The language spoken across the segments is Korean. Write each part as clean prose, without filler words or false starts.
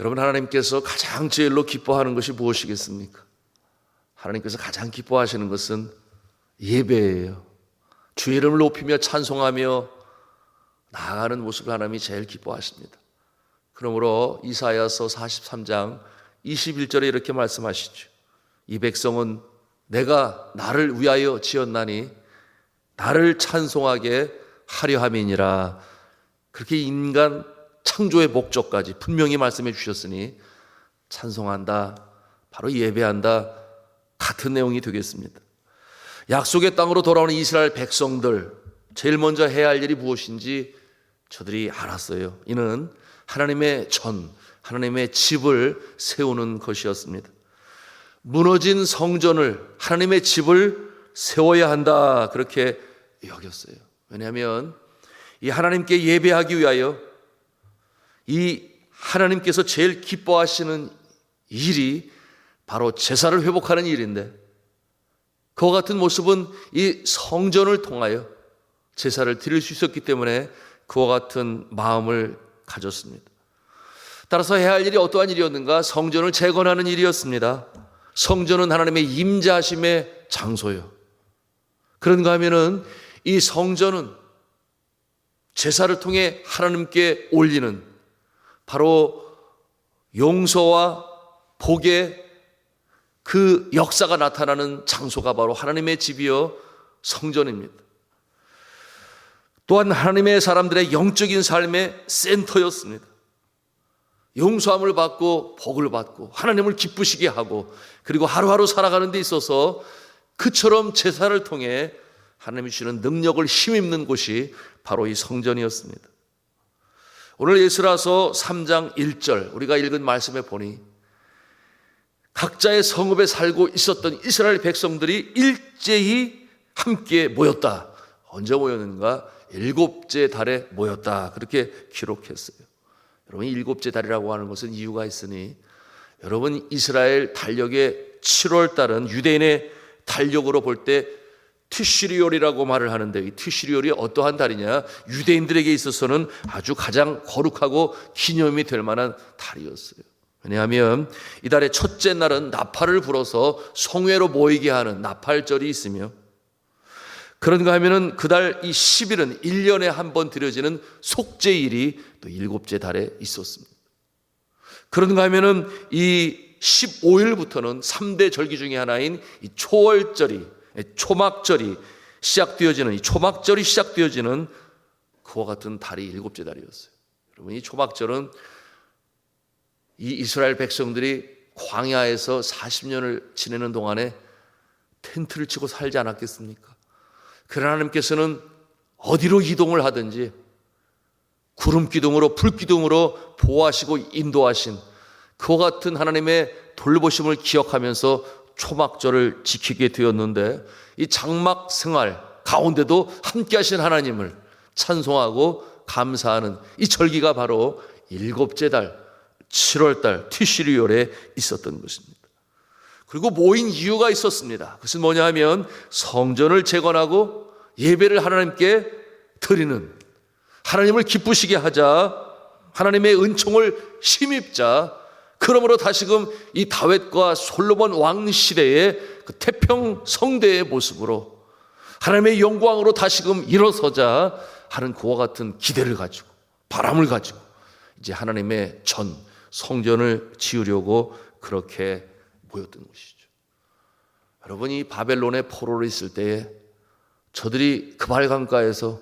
여러분, 하나님께서 가장 제일로 기뻐하는 것이 무엇이겠습니까? 하나님께서 가장 기뻐하시는 것은 예배예요. 주의 이름을 높이며 찬송하며 나아가는 모습을 하나님이 제일 기뻐하십니다. 그러므로 이사야서 43장 21절에 이렇게 말씀하시죠. 이 백성은 내가 나를 위하여 지었나니 나를 찬송하게 하려 함이니라. 그렇게 인간 창조의 목적까지 분명히 말씀해 주셨으니 찬송한다, 바로 예배한다, 같은 내용이 되겠습니다. 약속의 땅으로 돌아오는 이스라엘 백성들, 제일 먼저 해야 할 일이 무엇인지 저들이 알았어요. 이는 하나님의 하나님의 집을 세우는 것이었습니다. 무너진 성전을, 하나님의 집을 세워야 한다, 그렇게 여겼어요. 왜냐하면 이 하나님께 예배하기 위하여 이 하나님께서 제일 기뻐하시는 일이 바로 제사를 회복하는 일인데, 그와 같은 모습은 이 성전을 통하여 제사를 드릴 수 있었기 때문에 그와 같은 마음을 가졌습니다. 따라서 해야 할 일이 어떠한 일이었는가? 성전을 재건하는 일이었습니다. 성전은 하나님의 임재하심의 장소예요. 그런가 하면은 이 성전은 제사를 통해 하나님께 올리는 바로 용서와 복의 그 역사가 나타나는 장소가 바로 하나님의 집이요 성전입니다. 또한 하나님의 사람들의 영적인 삶의 센터였습니다. 용서함을 받고 복을 받고 하나님을 기쁘시게 하고, 그리고 하루하루 살아가는 데 있어서 그처럼 제사를 통해 하나님이 주시는 능력을 힘입는 곳이 바로 이 성전이었습니다. 오늘 에스라서 3장 1절 우리가 읽은 말씀에 보니 각자의 성읍에 살고 있었던 이스라엘 백성들이 일제히 함께 모였다. 언제 모였는가? 일곱째 달에 모였다, 그렇게 기록했어요. 여러분, 일곱째 달이라고 하는 것은 이유가 있으니, 여러분, 이스라엘 달력의 7월 달은 유대인의 달력으로 볼 때 티시리올이라고 말을 하는데, 이 티시리올이 어떠한 달이냐? 유대인들에게 있어서는 아주 가장 거룩하고 기념이 될 만한 달이었어요. 왜냐하면 이 달의 첫째 날은 나팔을 불어서 성회로 모이게 하는 나팔절이 있으며, 그런가 하면은 그달 이 10일은 1년에 한 번 드려지는 속죄일이 또 일곱째 달에 있었습니다. 그런가 하면은 이 15일부터는 3대 절기 중에 하나인 이 초월절이, 초막절이 시작되어지는, 이 초막절이 시작되어지는 그와 같은 달이 일곱째 달이었어요. 여러분, 이 초막절은 이 이스라엘 백성들이 광야에서 40년을 지내는 동안에 텐트를 치고 살지 않았겠습니까? 그러나 하나님께서는 어디로 이동을 하든지 구름 기둥으로, 불 기둥으로 보호하시고 인도하신 그와 같은 하나님의 돌보심을 기억하면서 초막절을 지키게 되었는데, 이 장막 생활 가운데도 함께 하신 하나님을 찬송하고 감사하는 이 절기가 바로 일곱째 달 7월 달 티시리올에 있었던 것입니다. 그리고 모인 이유가 있었습니다. 그것은 뭐냐 하면 성전을 재건하고 예배를 하나님께 드리는, 하나님을 기쁘시게 하자, 하나님의 은총을 힘입자, 그러므로 다시금 이 다윗과 솔로몬 왕 시대의 그 태평 성대의 모습으로 하나님의 영광으로 다시금 일어서자 하는 그와 같은 기대를 가지고, 바람을 가지고 이제 하나님의 성전을 지으려고 그렇게 모였던 것이죠. 여러분이 바벨론의 포로로 있을 때에 저들이 그발 강가에서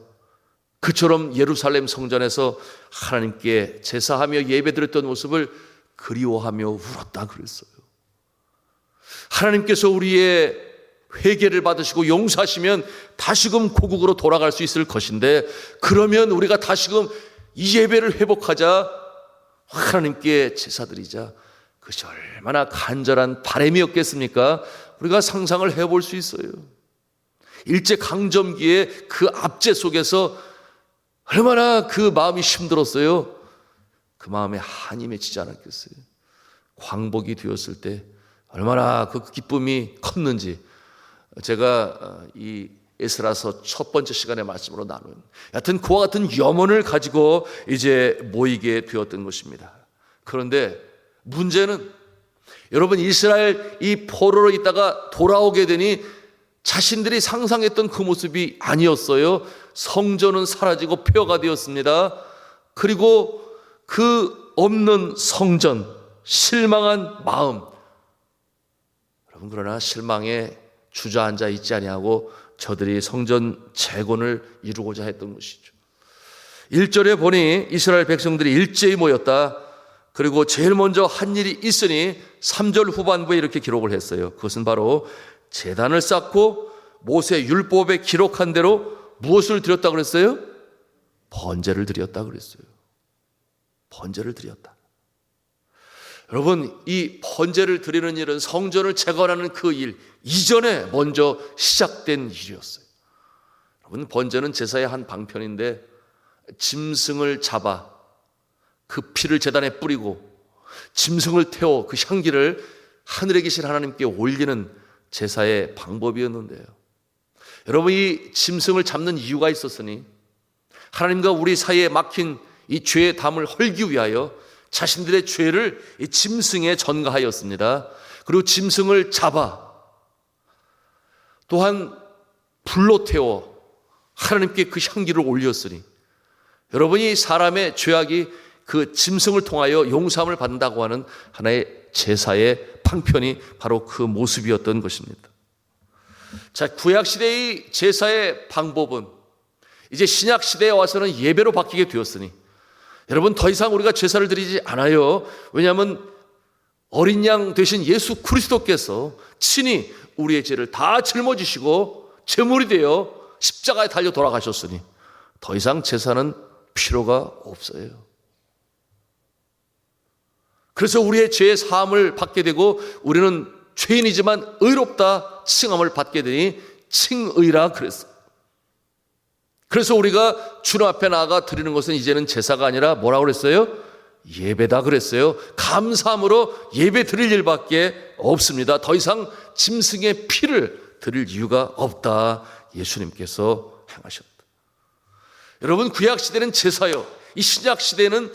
그처럼 예루살렘 성전에서 하나님께 제사하며 예배드렸던 모습을 그리워하며 울었다 그랬어요. 하나님께서 우리의 회개를 받으시고 용서하시면 다시금 고국으로 돌아갈 수 있을 것인데, 그러면 우리가 다시금 이 예배를 회복하자, 하나님께 제사드리자, 그것이 얼마나 간절한 바람이었겠습니까? 우리가 상상을 해볼 수 있어요. 일제강점기의 그 압제 속에서 얼마나 그 마음이 힘들었어요. 그 마음에 한이 맺히지 않았겠어요. 광복이 되었을 때 얼마나 그 기쁨이 컸는지, 제가 이 에스라서 첫 번째 시간의 말씀으로 나눈, 여하튼 그와 같은 염원을 가지고 이제 모이게 되었던 것입니다. 그런데 문제는 여러분, 이스라엘 이 포로로 있다가 돌아오게 되니 자신들이 상상했던 그 모습이 아니었어요. 성전은 사라지고 폐허가 되었습니다. 그리고 그 없는 성전, 실망한 마음. 여러분, 그러나 실망에 주저앉아 있지 아니하고 저들이 성전 재건을 이루고자 했던 것이죠. 1절에 보니 이스라엘 백성들이 일제히 모였다. 그리고 제일 먼저 한 일이 있으니 3절 후반부에 이렇게 기록을 했어요. 그것은 바로 제단을 쌓고 모세 율법에 기록한 대로 무엇을 드렸다 그랬어요? 번제를 드렸다 그랬어요. 번제를 드렸다. 여러분, 이 번제를 드리는 일은 성전을 재건하는 그 일 이전에 먼저 시작된 일이었어요. 여러분, 번제는 제사의 한 방편인데 짐승을 잡아 그 피를 제단에 뿌리고 짐승을 태워 그 향기를 하늘에 계신 하나님께 올리는 제사의 방법이었는데요. 여러분, 이 짐승을 잡는 이유가 있었으니 하나님과 우리 사이에 막힌 이 죄의 담을 헐기 위하여 자신들의 죄를 이 짐승에 전가하였습니다. 그리고 짐승을 잡아 또한 불로 태워 하나님께 그 향기를 올렸으니 여러분이 사람의 죄악이 그 짐승을 통하여 용서함을 받는다고 하는 하나의 제사의 방편이 바로 그 모습이었던 것입니다. 자, 구약시대의 제사의 방법은 이제 신약시대에 와서는 예배로 바뀌게 되었으니 여러분, 더 이상 우리가 제사를 드리지 않아요. 왜냐하면 어린 양 되신 예수 그리스도께서 친히 우리의 죄를 다 짊어지시고 제물이 되어 십자가에 달려 돌아가셨으니 더 이상 제사는 필요가 없어요. 그래서 우리의 죄의 사함을 받게 되고 우리는 죄인이지만 의롭다 칭함을 받게 되니 칭의라 그랬어요. 그래서 우리가 주님 앞에 나아가 드리는 것은 이제는 제사가 아니라 뭐라고 그랬어요? 예배다 그랬어요. 감사함으로 예배 드릴 일밖에 없습니다. 더 이상 짐승의 피를 드릴 이유가 없다. 예수님께서 행하셨다. 여러분, 구약시대는 제사요, 이 신약시대는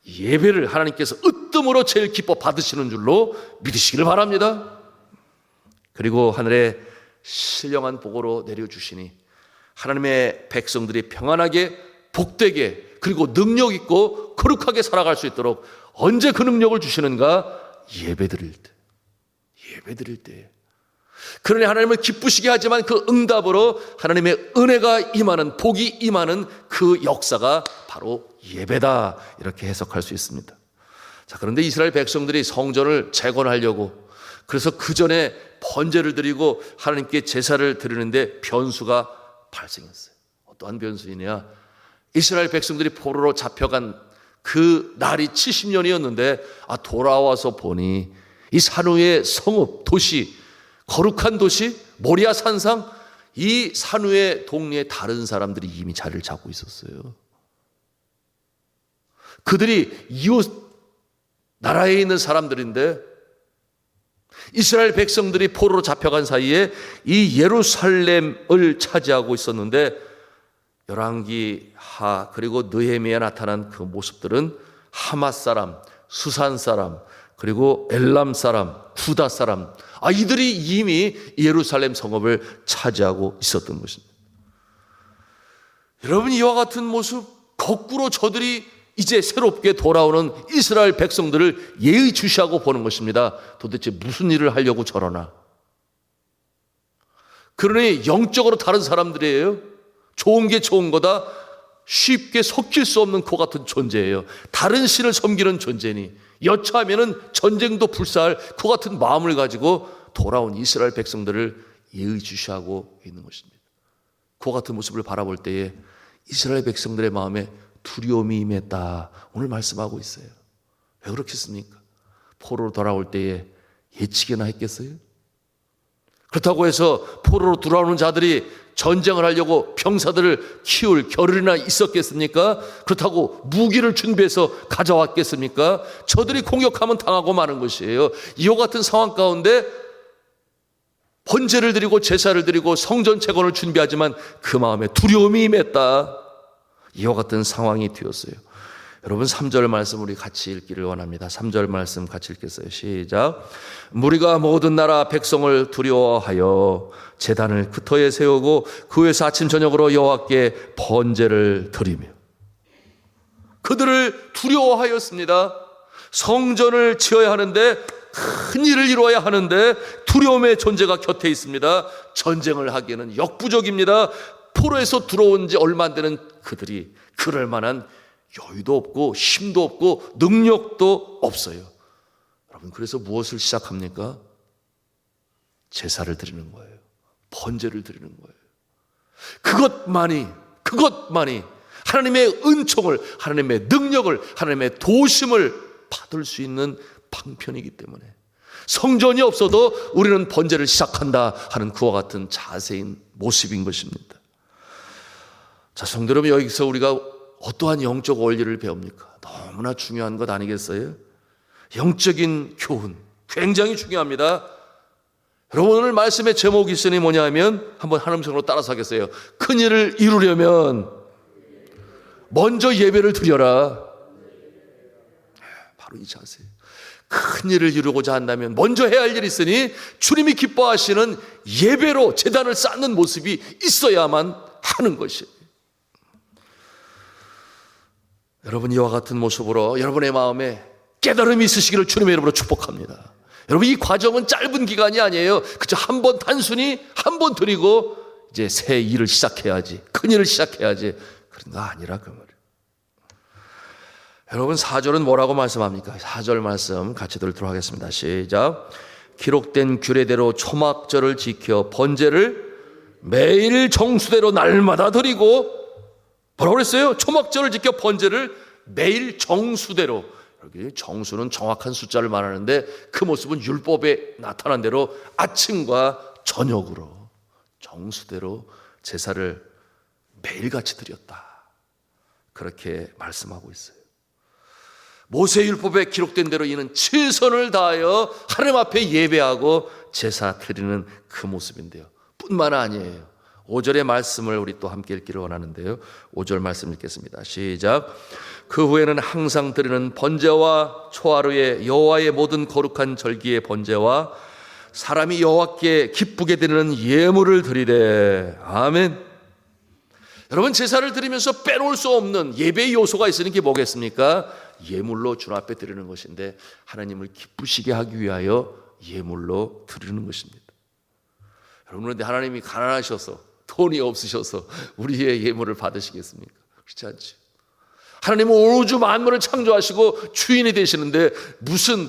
예배를 하나님께서 으뜸으로 제일 기뻐 받으시는 줄로 믿으시기를 바랍니다. 그리고 하늘에 신령한 복으로 내려주시니 하나님의 백성들이 평안하게 복되게 그리고 능력 있고 거룩하게 살아갈 수 있도록 언제 그 능력을 주시는가? 예배드릴 때. 예배드릴 때. 그러니 하나님을 기쁘시게 하지만 그 응답으로 하나님의 은혜가 임하는, 복이 임하는 그 역사가 바로 예배다, 이렇게 해석할 수 있습니다. 자, 그런데 이스라엘 백성들이 성전을 재건하려고 그래서 그 전에 번제를 드리고 하나님께 제사를 드리는데 변수가 발생했어요. 어떠한 변수이냐? 이스라엘 백성들이 포로로 잡혀간 그 날이 70년이었는데 돌아와서 보니 이 산후의 성읍, 도시, 거룩한 도시 모리아 산상, 이 산후의 동네에 다른 사람들이 이미 자리를 잡고 있었어요. 그들이 이웃 나라에 있는 사람들인데 이스라엘 백성들이 포로로 잡혀간 사이에 이 예루살렘을 차지하고 있었는데 열왕기하 그리고 느헤미야에 나타난 그 모습들은 하맛 사람, 수산 사람, 그리고 엘람 사람, 구다 사람, 이들이 이미 예루살렘 성읍을 차지하고 있었던 것입니다. 여러분, 이와 같은 모습, 거꾸로 저들이 이제 새롭게 돌아오는 이스라엘 백성들을 예의주시하고 보는 것입니다. 도대체 무슨 일을 하려고 저러나? 그러니 영적으로 다른 사람들이에요. 좋은 게 좋은 거다. 쉽게 섞일 수 없는 그 같은 존재예요. 다른 신을 섬기는 존재니 여차하면 전쟁도 불사할 그 같은 마음을 가지고 돌아온 이스라엘 백성들을 예의주시하고 있는 것입니다. 그 같은 모습을 바라볼 때에 이스라엘 백성들의 마음에 두려움이 임했다, 오늘 말씀하고 있어요. 왜 그렇겠습니까? 포로로 돌아올 때에 예측이나 했겠어요? 그렇다고 해서 포로로 돌아오는 자들이 전쟁을 하려고 병사들을 키울 겨를이나 있었겠습니까? 그렇다고 무기를 준비해서 가져왔겠습니까? 저들이 공격하면 당하고 마는 것이에요. 이와 같은 상황 가운데 번제를 드리고 제사를 드리고 성전 재건을 준비하지만 그 마음에 두려움이 임했다. 이와 같은 상황이 되었어요. 여러분 3절 말씀 우리 같이 읽기를 원합니다. 3절 말씀 같이 읽겠어요. 시작. 무리가 모든 나라 백성을 두려워하여 제단을 그 터에 세우고 그 위에서 아침 저녁으로 여호와께 번제를 드리며. 그들을 두려워하였습니다. 성전을 지어야 하는데, 큰 일을 이루어야 하는데 두려움의 존재가 곁에 있습니다. 전쟁을 하기에는 역부족입니다. 포로에서 들어온 지 얼마 안 되는 그들이 그럴 만한 여유도 없고 힘도 없고 능력도 없어요. 여러분, 그래서 무엇을 시작합니까? 제사를 드리는 거예요. 번제를 드리는 거예요. 그것만이 하나님의 은총을, 하나님의 능력을, 하나님의 도심을 받을 수 있는 방편이기 때문에 성전이 없어도 우리는 번제를 시작한다 하는 그와 같은 자세인 모습인 것입니다. 자, 성도 여러분, 여기서 우리가 어떠한 영적 원리를 배웁니까? 너무나 중요한 것 아니겠어요? 영적인 교훈 굉장히 중요합니다. 여러분, 오늘 말씀의 제목이 있으니 뭐냐 하면 한번 하나님 성으로 따라서 하겠어요. 큰 일을 이루려면 먼저 예배를 드려라. 바로 이 자세예요. 큰 일을 이루고자 한다면 먼저 해야 할 일이 있으니 주님이 기뻐하시는 예배로 제단을 쌓는 모습이 있어야만 하는 것이에요. 여러분, 이와 같은 모습으로 여러분의 마음에 깨달음이 있으시기를 주님의 이름으로 축복합니다. 여러분, 이 과정은 짧은 기간이 아니에요. 그저 단순히 한 번 드리고 이제 새 일을 시작해야지, 큰 일을 시작해야지, 그런 거 아니라 그 말이에요. 여러분, 4절은 뭐라고 말씀합니까? 4절 말씀 같이 들도록 하겠습니다. 시작. 기록된 규례대로 초막절을 지켜 번제를 매일 정수대로 날마다 드리고, 뭐라고 그랬어요? 초막절을 지켜 번제를 매일 정수대로. 여기 정수는 정확한 숫자를 말하는데 그 모습은 율법에 나타난 대로 아침과 저녁으로 정수대로 제사를 매일같이 드렸다. 그렇게 말씀하고 있어요. 모세율법에 기록된 대로 이는 최선을 다하여 하나님 앞에 예배하고 제사 드리는 그 모습인데요. 뿐만 아니에요. 5절의 말씀을 우리 또 함께 읽기를 원하는데요. 5절 말씀 읽겠습니다. 시작. 그 후에는 항상 드리는 번제와 초하루에 여호와의 모든 거룩한 절기의 번제와 사람이 여호와께 기쁘게 드리는 예물을 드리되. 아멘. 여러분, 제사를 드리면서 빼놓을 수 없는 예배의 요소가 있으니 그게 뭐겠습니까? 예물로 주님 앞에 드리는 것인데 하나님을 기쁘시게 하기 위하여 예물로 드리는 것입니다. 여러분, 그런데 하나님이 가난하셔서 돈이 없으셔서 우리의 예물을 받으시겠습니까? 그렇지 않죠. 하나님은 온 우주 만물을 창조하시고 주인이 되시는데 무슨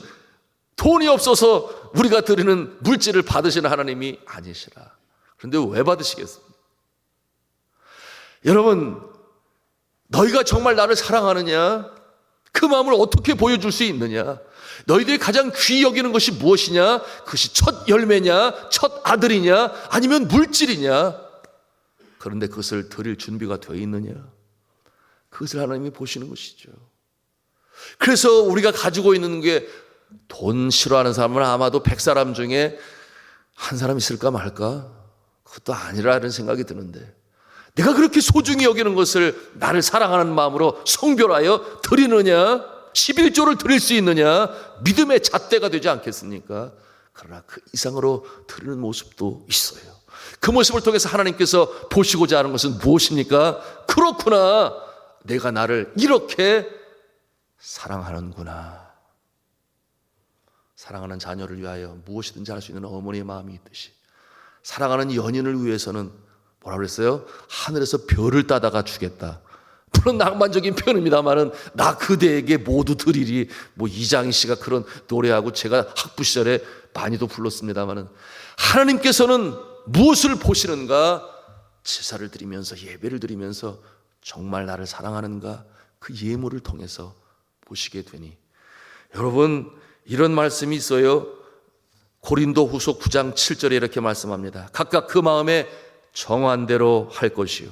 돈이 없어서 우리가 드리는 물질을 받으시는 하나님이 아니시라. 그런데 왜 받으시겠습니까? 여러분, 너희가 정말 나를 사랑하느냐? 그 마음을 어떻게 보여줄 수 있느냐? 너희들이 가장 귀히 여기는 것이 무엇이냐? 그것이 첫 열매냐? 첫 아들이냐? 아니면 물질이냐? 그런데 그것을 드릴 준비가 되어 있느냐? 그것을 하나님이 보시는 것이죠. 그래서 우리가 가지고 있는 게, 돈 싫어하는 사람은 아마도 100사람 중에 한 사람 있을까 말까? 그것도 아니라는 생각이 드는데, 내가 그렇게 소중히 여기는 것을 나를 사랑하는 마음으로 성별하여 드리느냐? 11조를 드릴 수 있느냐? 믿음의 잣대가 되지 않겠습니까? 그러나 그 이상으로 드리는 모습도 있어요. 그 모습을 통해서 하나님께서 보시고자 하는 것은 무엇입니까? 그렇구나, 내가 나를 이렇게 사랑하는구나. 사랑하는 자녀를 위하여 무엇이든지 할 수 있는 어머니의 마음이 있듯이 사랑하는 연인을 위해서는 뭐라고 그랬어요? 하늘에서 별을 따다가 주겠다. 물론 낭만적인 표현입니다만은, 나 그대에게 모두 드리리, 뭐 이장희 씨가 그런 노래하고 제가 학부 시절에 많이도 불렀습니다만은, 하나님께서는 무엇을 보시는가? 제사를 드리면서, 예배를 드리면서 정말 나를 사랑하는가? 그 예물을 통해서 보시게 되니, 여러분, 이런 말씀이 있어요. 고린도 후서 9장 7절에 이렇게 말씀합니다. 각각 그 마음에 정한 대로 할 것이요,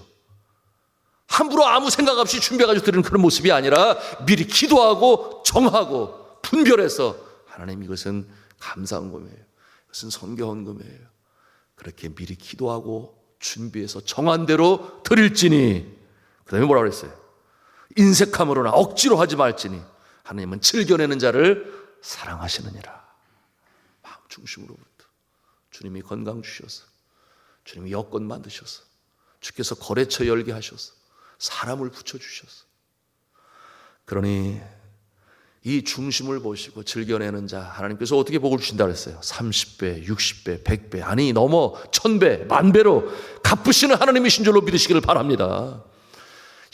함부로 아무 생각 없이 준비해가지고 드리는 그런 모습이 아니라 미리 기도하고 정하고 분별해서, 하나님, 이것은 감사헌금이에요, 이것은 선교헌금이에요, 그렇게 미리 기도하고 준비해서 정한 대로 드릴지니. 그 다음에 뭐라고 그랬어요? 인색함으로나 억지로 하지 말지니 하나님은 즐겨내는 자를 사랑하시느니라. 마음 중심으로부터 주님이 건강 주셔서, 주님이 여건 만드셔서, 주께서 거래처 열게 하셔서, 사람을 붙여주셔서, 그러니 이 중심을 보시고 즐겨내는 자 하나님께서 어떻게 복을 주신다 그랬어요? 30배, 60배, 100배, 아니 넘어 1000배, 10,000배로 갚으시는 하나님이신 줄로 믿으시기를 바랍니다.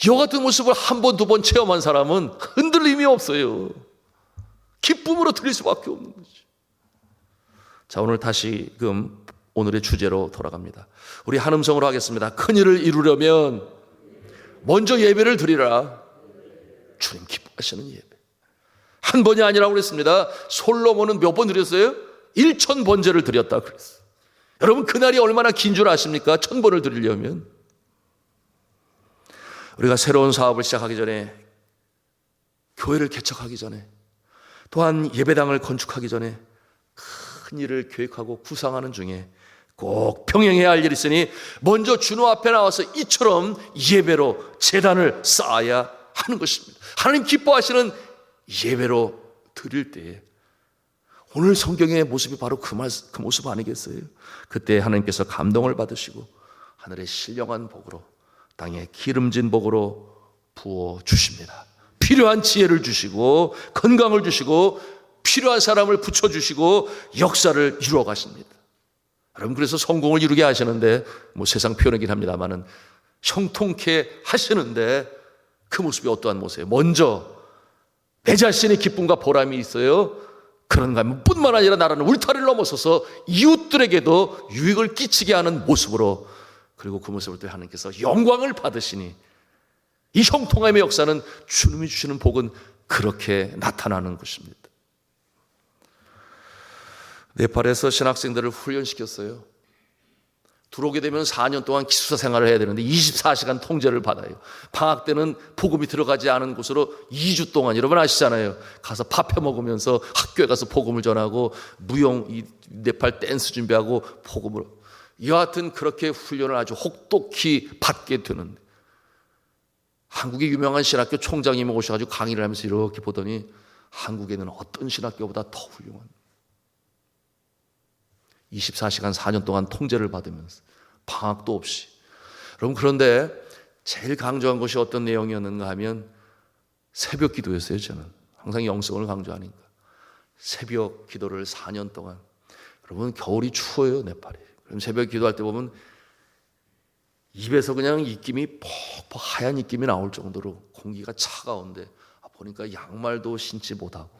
이와 같은 모습을 한 번, 두 번 체험한 사람은 흔들림이 없어요. 기쁨으로 드릴 수밖에 없는 거죠. 자, 오늘 다시금 오늘의 주제로 돌아갑니다. 우리 한음성으로 하겠습니다. 큰일을 이루려면 먼저 예배를 드리라. 주님 기뻐하시는 예배. 한 번이 아니라고 그랬습니다. 솔로몬은 몇 번 드렸어요? 1000번제를 드렸다 그랬어요. 여러분, 그날이 얼마나 긴 줄 아십니까? 1000번을 드리려면. 우리가 새로운 사업을 시작하기 전에, 교회를 개척하기 전에, 또한 예배당을 건축하기 전에 큰 일을 계획하고 구상하는 중에 꼭 병행해야 할 일이 있으니 먼저 주님 앞에 나와서 이처럼 예배로 제단을 쌓아야 하는 것입니다. 하나님 기뻐하시는 예배로 드릴 때에 오늘 성경의 모습이 바로 그 모습 아니겠어요? 그때 하나님께서 감동을 받으시고 하늘의 신령한 복으로, 땅에 기름진 복으로 부어주십니다. 필요한 지혜를 주시고 건강을 주시고 필요한 사람을 붙여주시고 역사를 이루어 가십니다. 여러분, 그래서 성공을 이루게 하시는데, 세상 표현이긴 합니다만은 형통케 하시는데 그 모습이 어떠한 모습이에요? 먼저 내 자신의 기쁨과 보람이 있어요. 그런가 하면 뿐만 아니라 나라는 울타리를 넘어서서 이웃들에게도 유익을 끼치게 하는 모습으로, 그리고 그 모습을 또 하나님께서 영광을 받으시니 이 형통함의 역사는 주님이 주시는 복은 그렇게 나타나는 것입니다. 네팔에서 신학생들을 훈련시켰어요. 들어오게 되면 4년 동안 기숙사 생활을 해야 되는데 24시간 통제를 받아요. 방학 때는 복음이 들어가지 않은 곳으로 2주 동안, 여러분 아시잖아요, 가서 밥 해 먹으면서 학교에 가서 복음을 전하고 무용, 네팔 댄스 준비하고 복음을, 여하튼 그렇게 훈련을 아주 혹독히 받게 되는, 한국의 유명한 신학교 총장님이 오셔가지고 강의를 하면서 이렇게 보더니 한국에는 어떤 신학교보다 더 훌륭한, 24시간 4년 동안 통제를 받으면서 방학도 없이. 여러분, 그런데 제일 강조한 것이 어떤 내용이었는가 하면 새벽 기도였어요. 저는 항상 영성을 강조하니까 새벽 기도를 4년 동안. 여러분, 겨울이 추워요, 네팔이. 그럼 새벽 기도할 때 보면 입에서 그냥 입김이 퍽퍽 하얀 입김이 나올 정도로 공기가 차가운데, 보니까 양말도 신지 못하고.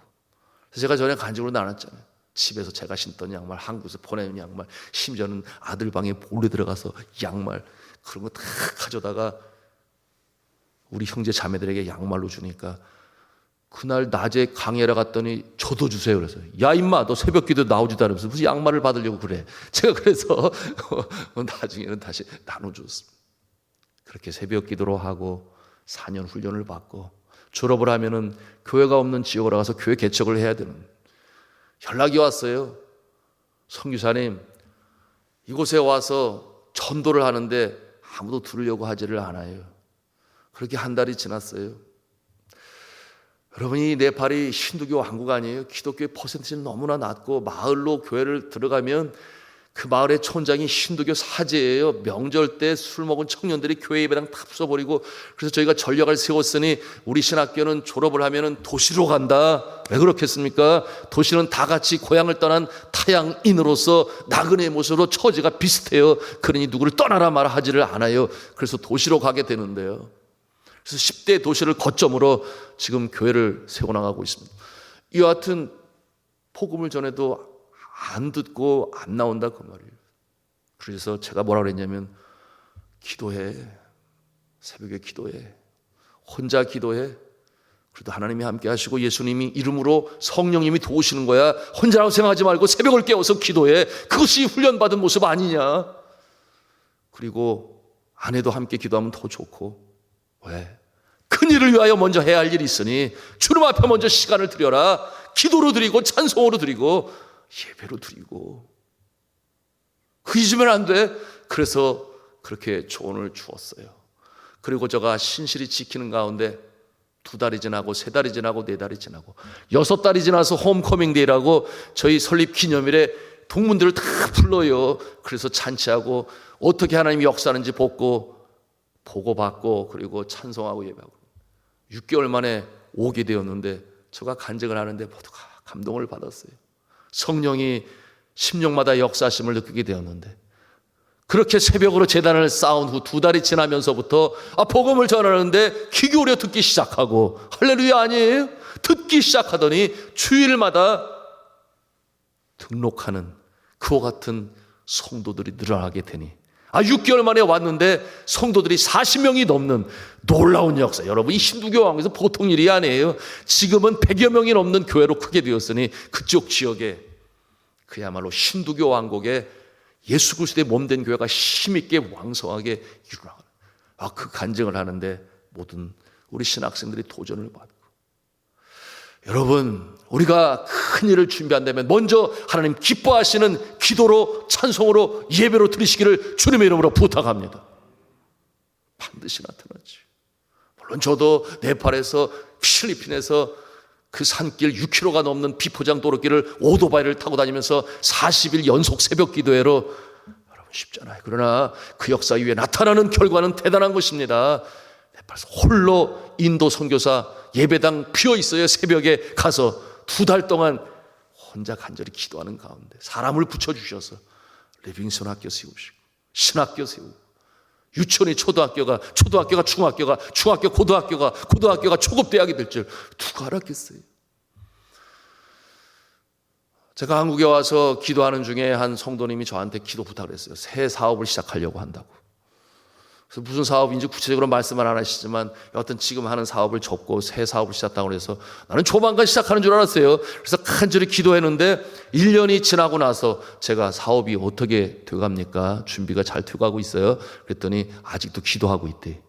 그래서 제가 전에 간증으로 나눴잖아요. 집에서 제가 신던 양말, 한국에서 보내는 양말, 심지어는 아들 방에 몰래 들어가서 양말 그런 거 다 가져다가 우리 형제 자매들에게 양말로 주니까, 그날 낮에 강의하러 갔더니 저도 주세요. 그래서 야 임마, 너 새벽 기도 나오지도 않으면서 무슨 양말을 받으려고 그래. 제가 그래서 나중에는 다시 나눠줬습니다. 그렇게 새벽 기도로 하고 4년 훈련을 받고 졸업을 하면은 교회가 없는 지역으로 가서 교회 개척을 해야 되는, 연락이 왔어요. 선교사님, 이곳에 와서 전도를 하는데 아무도 들으려고 하지를 않아요. 그렇게 한 달이 지났어요. 여러분이 네팔이 힌두교 왕국 아니에요? 기독교의 퍼센티지는 너무나 낮고, 마을로 교회를 들어가면 그 마을의 촌장이 힌두교 사제예요. 명절 때 술 먹은 청년들이 교회 예배당 다 부숴버리고, 그래서 저희가 전략을 세웠으니 우리 신학교는 졸업을 하면 도시로 간다. 왜 그렇겠습니까? 도시는 다 같이 고향을 떠난 타양인으로서 나그네의 모습으로 처지가 비슷해요. 그러니 누구를 떠나라 말아 하지를 않아요. 그래서 도시로 가게 되는데요. 그래서 10대 도시를 거점으로 지금 교회를 세워나가고 있습니다. 이와 같은 복음을 전해도 안 듣고 안 나온다 그 말이에요. 그래서 제가 뭐라 그랬냐면, 기도해, 새벽에 기도해, 혼자 기도해. 그래도 하나님이 함께 하시고 예수님이 이름으로 성령님이 도우시는 거야. 혼자라고 생각하지 말고 새벽을 깨워서 기도해. 그것이 훈련받은 모습 아니냐. 그리고 아내도 함께 기도하면 더 좋고. 왜? 큰 일을 위하여 먼저 해야 할 일이 있으니 주님 앞에 먼저 시간을 드려라. 기도로 드리고 찬송으로 드리고 예배로 드리고. 그 잊으면 안 돼. 그래서 그렇게 조언을 주었어요. 그리고 제가 신실히 지키는 가운데 2달이 지나고 3달이 지나고 4달이 지나고 6달이 지나서 홈커밍 데이라고 저희 설립 기념일에 동문들을 다 불러요. 그래서 잔치하고 어떻게 하나님이 역사하는지 보고받고 그리고 찬송하고 예배하고 6개월 만에 오게 되었는데 제가 간증을 하는데 모두가 감동을 받았어요. 성령이 심령마다 역사하심을 느끼게 되었는데 그렇게 새벽으로 제단을 쌓은 후 2달이 지나면서부터 복음을 전하는데 귀 기울여 듣기 시작하고 할렐루야 아니에요? 듣기 시작하더니 주일마다 등록하는 그와 같은 성도들이 늘어나게 되니 6개월 만에 왔는데 성도들이 40명이 넘는 놀라운 역사. 여러분 이 힌두교 왕국에서 보통 일이 아니에요. 지금은 100여 명이 넘는 교회로 크게 되었으니 그쪽 지역에 그야말로 힌두교 왕국에 예수 그리스도의 몸된 교회가 힘있게 왕성하게 일어나는 그 간증을 하는데 모든 우리 신학생들이 도전을 받고 여러분 우리가 큰 일을 준비한다면 먼저 하나님 기뻐하시는 기도로 찬송으로 예배로 드리시기를 주님의 이름으로 부탁합니다. 반드시 나타나죠. 물론 저도 네팔에서 필리핀에서 그 산길 6km가 넘는 비포장 도로길을 오토바이를 타고 다니면서 40일 연속 새벽 기도회로 여러분 쉽잖아요. 그러나 그 역사 위에 나타나는 결과는 대단한 것입니다. 네팔에서 홀로 인도 선교사 예배당 비어 있어요. 새벽에 가서 2달 동안 혼자 간절히 기도하는 가운데 사람을 붙여주셔서 리빙스톤 학교 세우시고 신학교 세우고 유치원이 초등학교가 중학교가 고등학교가 초급대학이 될 줄 누가 알았겠어요. 제가 한국에 와서 기도하는 중에 한 성도님이 저한테 기도 부탁을 했어요. 새 사업을 시작하려고 한다고. 그래서 무슨 사업인지 구체적으로 말씀은 안 하시지만 여하튼 지금 하는 사업을 접고 새 사업을 시작한다고 해서 나는 조만간 시작하는 줄 알았어요. 그래서 간절히 기도했는데 1년이 지나고 나서 제가 사업이 어떻게 돼갑니까? 준비가 잘 돼가고 있어요. 그랬더니 아직도 기도하고 있대.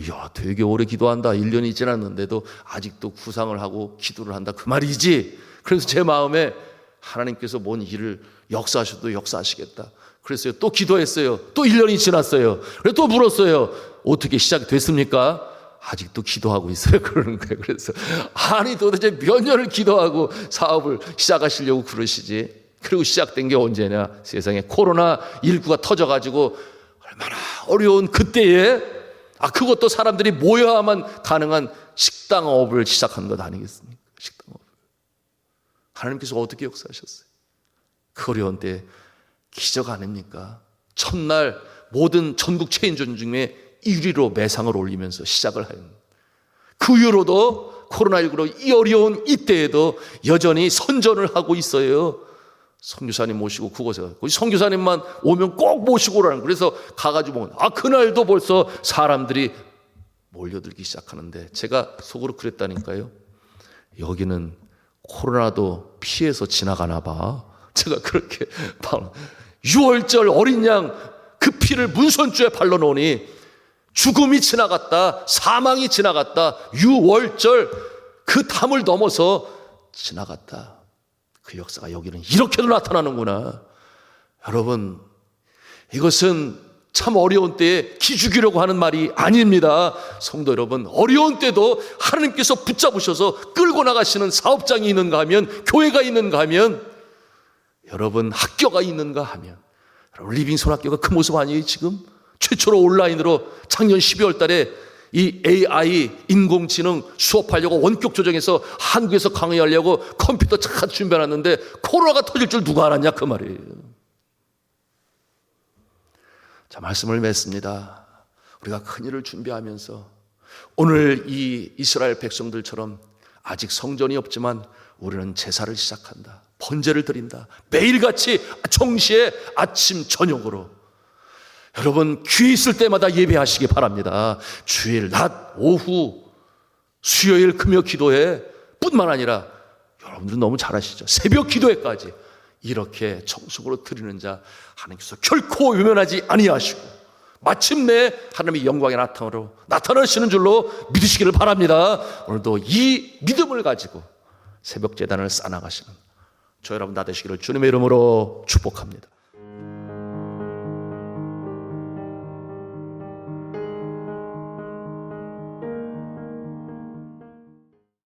야, 되게 오래 기도한다. 1년이 지났는데도 아직도 구상을 하고 기도를 한다. 그 말이지. 그래서 제 마음에 하나님께서 뭔 일을 역사하셔도 역사하시겠다. 그랬어요. 또 기도했어요. 또 1년이 지났어요. 그래서 또 물었어요. 어떻게 시작이 됐습니까? 아직도 기도하고 있어요. 그러는 거예요. 그래서 아니 도대체 몇 년을 기도하고 사업을 시작하시려고 그러시지. 그리고 시작된 게 언제냐. 세상에 코로나19가 터져가지고 얼마나 어려운 그때에 그것도 사람들이 모여야만 가능한 식당업을 시작한 것 아니겠습니까? 식당업. 하나님께서 어떻게 역사하셨어요? 그 어려운 때 기적 아닙니까? 첫날 모든 전국 체인점 중에 1위로 매상을 올리면서 시작을 하는 그 이후로도 코로나19로 이 어려운 이때에도 여전히 선전을 하고 있어요. 선교사님 모시고 그곳에 가고 선교사님만 오면 꼭 모시고 오라는 그래서 가가지고 그날도 벌써 사람들이 몰려들기 시작하는데 제가 속으로 그랬다니까요. 여기는 코로나도 피해서 지나가나 봐. 제가 그렇게 6월절 어린 양 그 피를 문선주에 발라놓으니 죽음이 지나갔다, 사망이 지나갔다, 6월절 그 담을 넘어서 지나갔다. 그 역사가 여기는 이렇게도 나타나는구나. 여러분, 이것은 참 어려운 때에 기죽이려고 하는 말이 아닙니다. 성도 여러분, 어려운 때도 하나님께서 붙잡으셔서 끌고 나가시는 사업장이 있는가 하면, 교회가 있는가 하면, 여러분 학교가 있는가 하면, 리빙스톤 학교가 그 모습 아니에요? 지금 최초로 온라인으로 작년 12월 달에 이 AI 인공지능 수업하려고 원격 조정해서 한국에서 강의하려고 컴퓨터 잘 준비해놨는데 코로나가 터질 줄 누가 알았냐 그 말이에요. 자, 말씀을 맺습니다. 우리가 큰일을 준비하면서 오늘 이 이스라엘 백성들처럼 아직 성전이 없지만 우리는 제사를 시작한다. 번제를 드린다. 매일같이 정시에 아침 저녁으로 여러분 귀 있을 때마다 예배하시기 바랍니다. 주일 낮 오후 수요일 금요 기도회 뿐만 아니라 여러분들은 너무 잘 아시죠. 새벽 기도회까지 이렇게 정성으로 드리는 자 하나님께서 결코 외면하지 아니하시고 마침내 하나님의 영광의 나타나시는 줄로 믿으시기를 바랍니다. 오늘도 이 믿음을 가지고 새벽 제단을 쌓아나가시는 저 여러분 다 되시기를 주님의 이름으로 축복합니다.